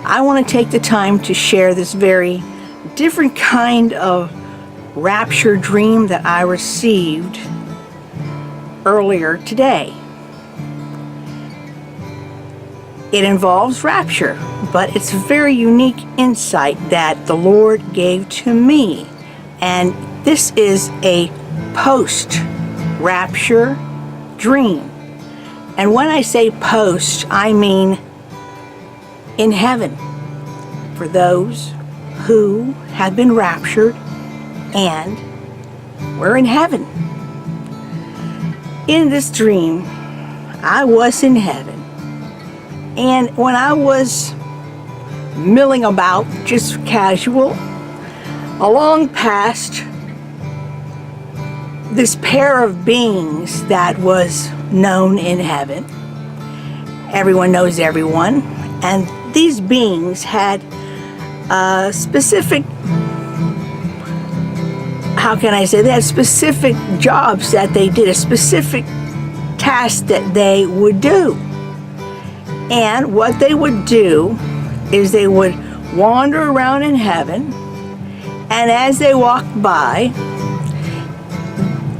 I want to take the time to share this very different kind of rapture dream that I received earlier today. It involves rapture, but it's a very unique insight that the Lord gave to me. And this is a post-rapture dream. And when I say post, I mean in heaven, for those who have been raptured and we're in heaven. In this dream, I was in heaven. And when I was milling about, just casual, along past this pair of beings that was known in heaven. Everyone knows everyone. And these beings had specific, how can I say, they had specific jobs that they did, a specific task that they would do. And what they would do is they would wander around in heaven, and as they walked by,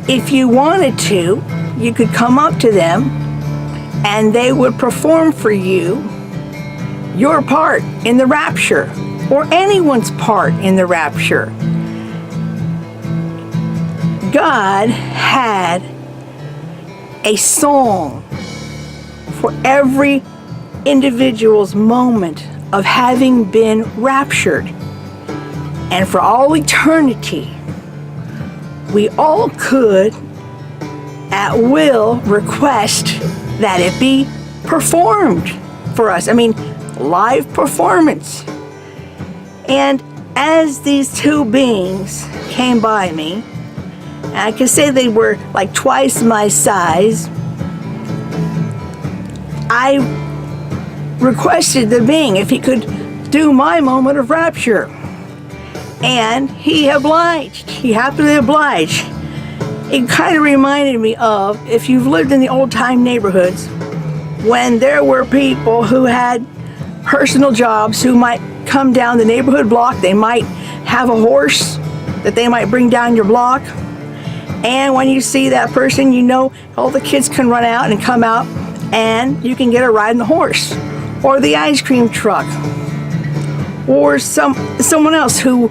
if you wanted to, you could come up to them and they would perform for you your part in the rapture, or anyone's part in the rapture. God had a song for every individual's moment of having been raptured. And for all eternity, we all could, at will, request that it be performed for us. I mean, live performance. And as these two beings came by me, and I can say they were like twice my size, I requested the being if he could do my moment of rapture. And he obliged. He happily obliged. It kind of reminded me of, if you've lived in the old-time neighborhoods, when there were people who had personal jobs who might come down the neighborhood block. They might have a horse that they might bring down your block. And when you see that person, you know all the kids can run out and come out and you can get a ride on the horse or the ice cream truck or someone else who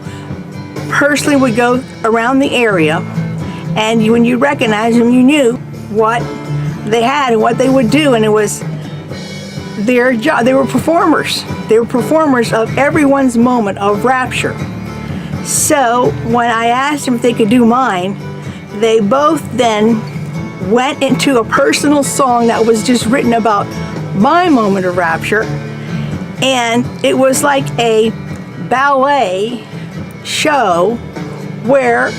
personally would go around the area, and when you recognized them, you knew what they had and what they would do, and it was their job. They were performers. They were performers of everyone's moment of rapture. So when I asked them if they could do mine, they both then went into a personal song that was just written about my moment of rapture, and it was like a ballet show where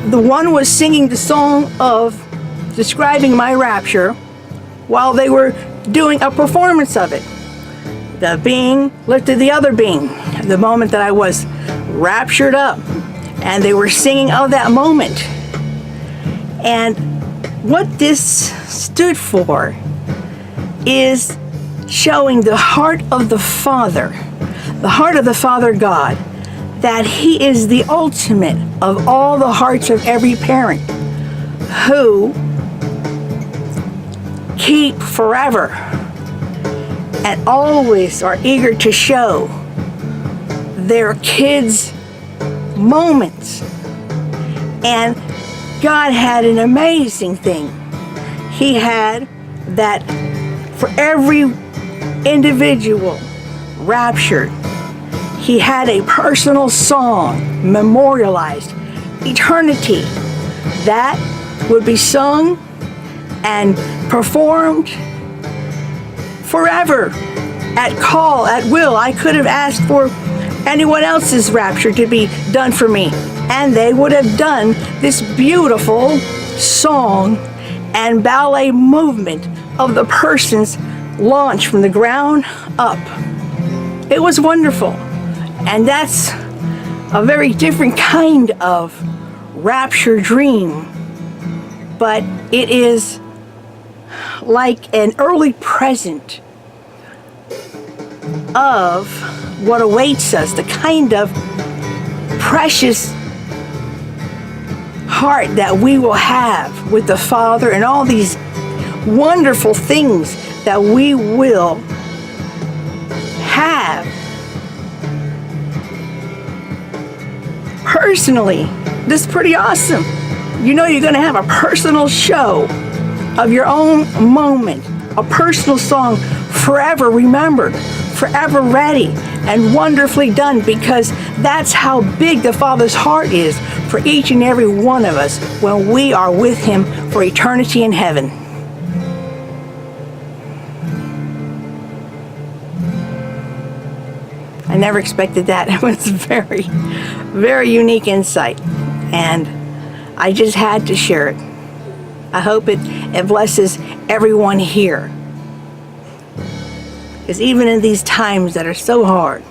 the one was singing the song of describing my rapture while they were doing a performance of it. The being lifted the other being, the moment that I was raptured up, and they were singing of that moment. And what this stood for is showing the heart of the Father God, that He is the ultimate of all the hearts of every parent, who keep forever and always are eager to show their kids' moments. And God had an amazing thing. He had that for every individual raptured, He had a personal song, memorialized, eternity, that would be sung and performed forever, at call, at will. I could have asked for anyone else's rapture to be done for me, and they would have done this beautiful song and ballet movement of the person's launch from the ground up. It was wonderful. And that's a very different kind of rapture dream, but it is like an early present of what awaits us, the kind of precious heart that we will have with the Father, and all these wonderful things that we will have personally. This is pretty awesome. You know, you're going to have a personal show of your own moment, a personal song, forever remembered, forever ready, and wonderfully done, because that's how big the Father's heart is for each and every one of us when we are with Him for eternity in heaven. I never expected that. It was very, very unique insight, and I just had to share it. I hope it blesses everyone here. Because even in these times that are so hard,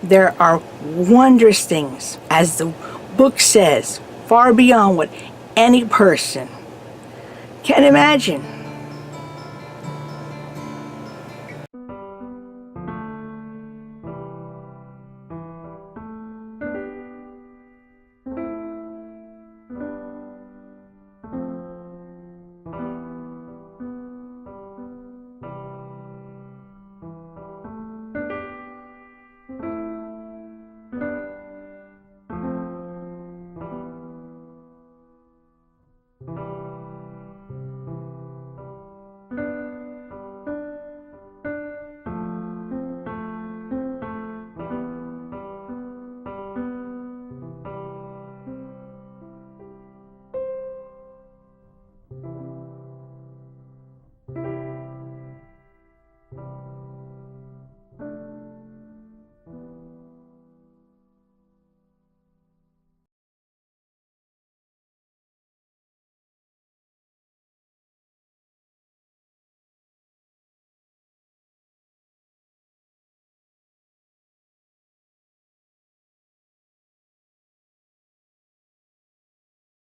there are wondrous things, as the book says, far beyond what any person can imagine.